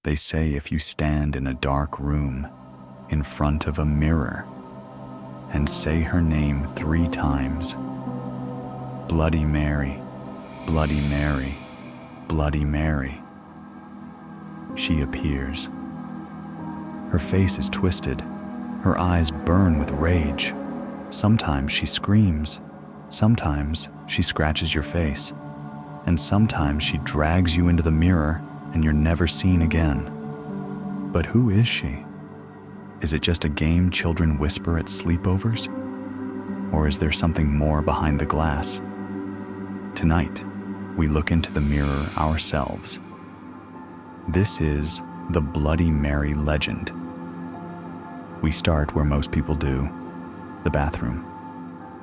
They say if you stand in a dark room in front of a mirror and say her name 3 times, Bloody Mary, Bloody Mary, Bloody Mary, she appears. Her face is twisted. Her eyes burn with rage. Sometimes she screams. Sometimes she scratches your face. And sometimes she drags you into the mirror and you're never seen again. But who is she? Is it just a game children whisper at sleepovers? Or is there something more behind the glass? Tonight, we look into the mirror ourselves. This is the Bloody Mary legend. We start where most people do, the bathroom.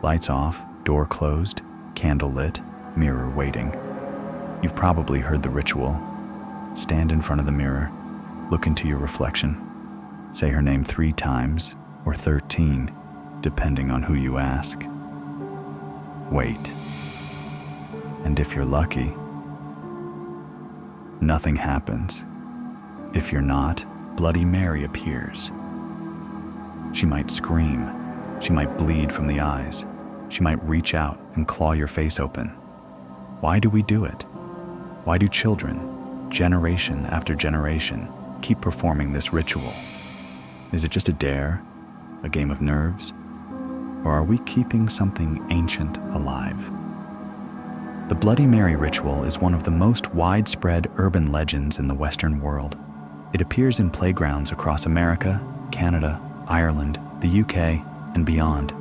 Lights off, door closed, candle lit, mirror waiting. You've probably heard the ritual. Stand in front of the mirror, look into your reflection, say her name 3 times or 13, depending on who you ask. Wait. And if you're lucky, nothing happens. If you're not, Bloody Mary appears. She might scream. She might bleed from the eyes. She might reach out and claw your face open. Why do we do it? Why do children, generation after generation, keep performing this ritual? Is it just a dare, a game of nerves? Or are we keeping something ancient alive? The Bloody Mary ritual is one of the most widespread urban legends in the Western world. It appears in playgrounds across America, Canada, Ireland, the UK, and beyond.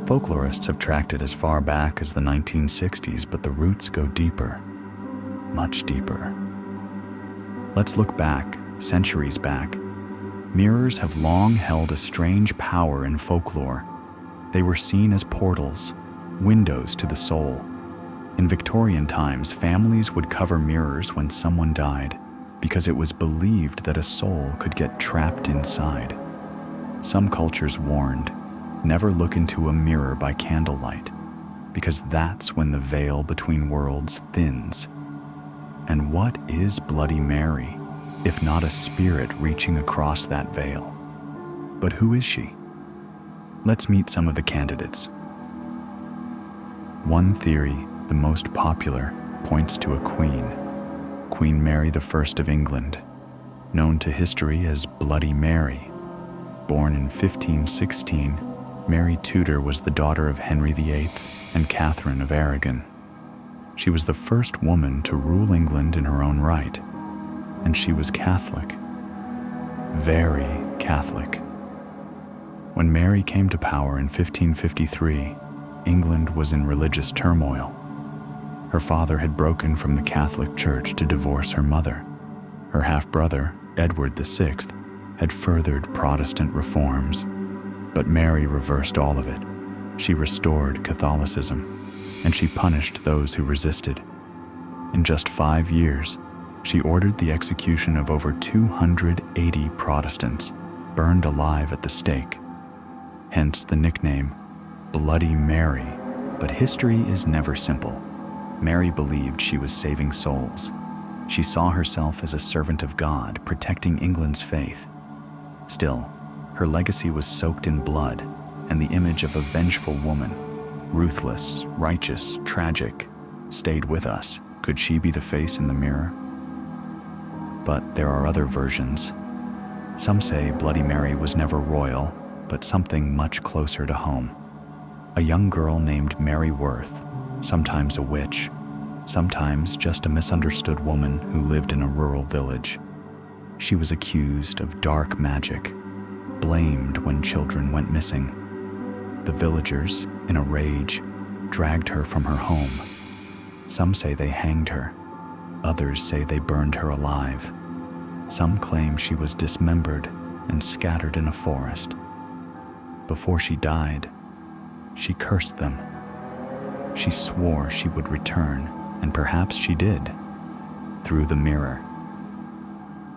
Folklorists have tracked it as far back as the 1960s, but the roots go deeper, much deeper. Let's look back, centuries back. Mirrors have long held a strange power in folklore. They were seen as portals, windows to the soul. In Victorian times, families would cover mirrors when someone died because it was believed that a soul could get trapped inside. Some cultures warned, never look into a mirror by candlelight, because that's when the veil between worlds thins. And what is Bloody Mary, if not a spirit reaching across that veil? But who is she? Let's meet some of the candidates. One theory, the most popular, points to a queen, Queen Mary I of England, known to history as Bloody Mary. Born in 1516, Mary Tudor was the daughter of Henry VIII and Catherine of Aragon. She was the first woman to rule England in her own right, and she was Catholic. Very Catholic. When Mary came to power in 1553, England was in religious turmoil. Her father had broken from the Catholic Church to divorce her mother. Her half-brother, Edward VI, had furthered Protestant reforms, but Mary reversed all of it. She restored Catholicism, and she punished those who resisted. In just 5 years, she ordered the execution of over 280 Protestants, burned alive at the stake. Hence the nickname, Bloody Mary. But history is never simple. Mary believed she was saving souls. She saw herself as a servant of God, protecting England's faith. Still, her legacy was soaked in blood and the image of a vengeful woman, ruthless, righteous, tragic, stayed with us. Could she be the face in the mirror? But there are other versions. Some say Bloody Mary was never royal, but something much closer to home. A young girl named Mary Worth, sometimes a witch, sometimes just a misunderstood woman who lived in a rural village. She was accused of dark magic, blamed when children went missing. The villagers, in a rage, dragged her from her home. Some say they hanged her. Others say they burned her alive. Some claim she was dismembered and scattered in a forest. Before she died, she cursed them. She swore she would return, and perhaps she did, through the mirror.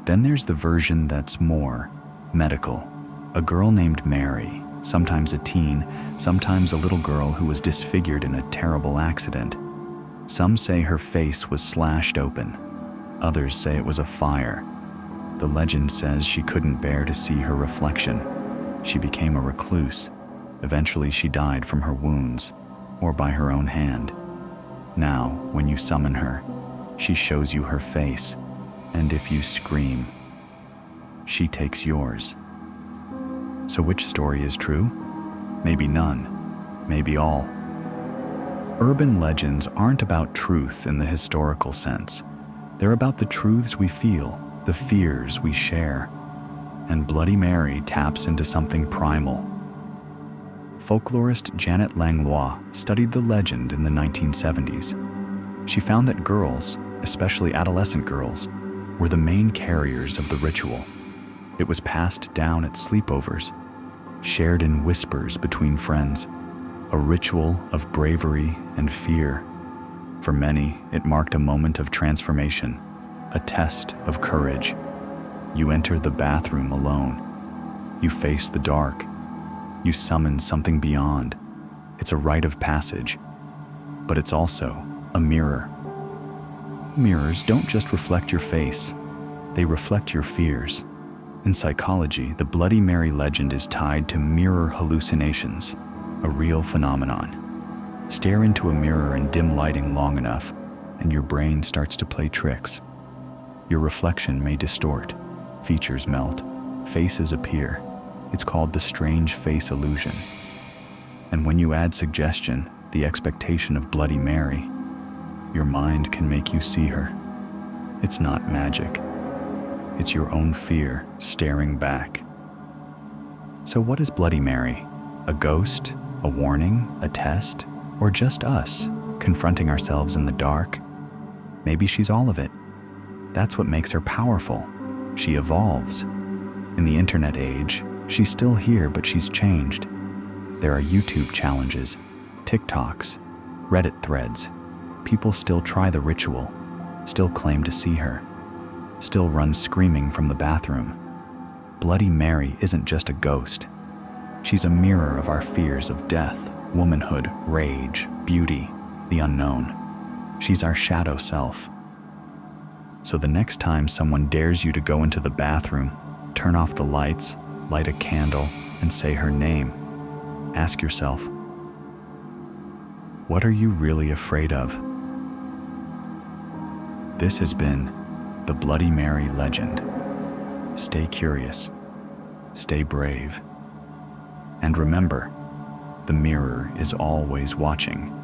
Then there's the version that's more medical. A girl named Mary, sometimes a teen, sometimes a little girl who was disfigured in a terrible accident. Some say her face was slashed open. Others say it was a fire. The legend says she couldn't bear to see her reflection. She became a recluse. Eventually, she died from her wounds, or by her own hand. Now, when you summon her, she shows you her face, and if you scream, she takes yours. So which story is true? Maybe none, maybe all. Urban legends aren't about truth in the historical sense. They're about the truths we feel, the fears we share. And Bloody Mary taps into something primal. Folklorist Janet Langlois studied the legend in the 1970s. She found that girls, especially adolescent girls, were the main carriers of the ritual. It was passed down at sleepovers, shared in whispers between friends, a ritual of bravery and fear. For many, it marked a moment of transformation, a test of courage. You enter the bathroom alone. You face the dark. You summon something beyond. It's a rite of passage, but it's also a mirror. Mirrors don't just reflect your face, they reflect your fears. In psychology, the Bloody Mary legend is tied to mirror hallucinations, a real phenomenon. Stare into a mirror in dim lighting long enough, and your brain starts to play tricks. Your reflection may distort, features melt, faces appear. It's called the strange face illusion. And when you add suggestion, the expectation of Bloody Mary, your mind can make you see her. It's not magic. It's your own fear staring back. So what is Bloody Mary? A ghost? A warning? A test? Or just us, confronting ourselves in the dark? Maybe she's all of it. That's what makes her powerful. She evolves. In the internet age, she's still here, but she's changed. There are YouTube challenges, TikToks, Reddit threads. People still try the ritual, still claim to see her, still run screaming from the bathroom. Bloody Mary isn't just a ghost. She's a mirror of our fears of death, womanhood, rage, beauty, the unknown. She's our shadow self. So the next time someone dares you to go into the bathroom, turn off the lights, light a candle, and say her name, ask yourself, what are you really afraid of? This has been the Bloody Mary legend. Stay curious, stay brave, and remember, the mirror is always watching.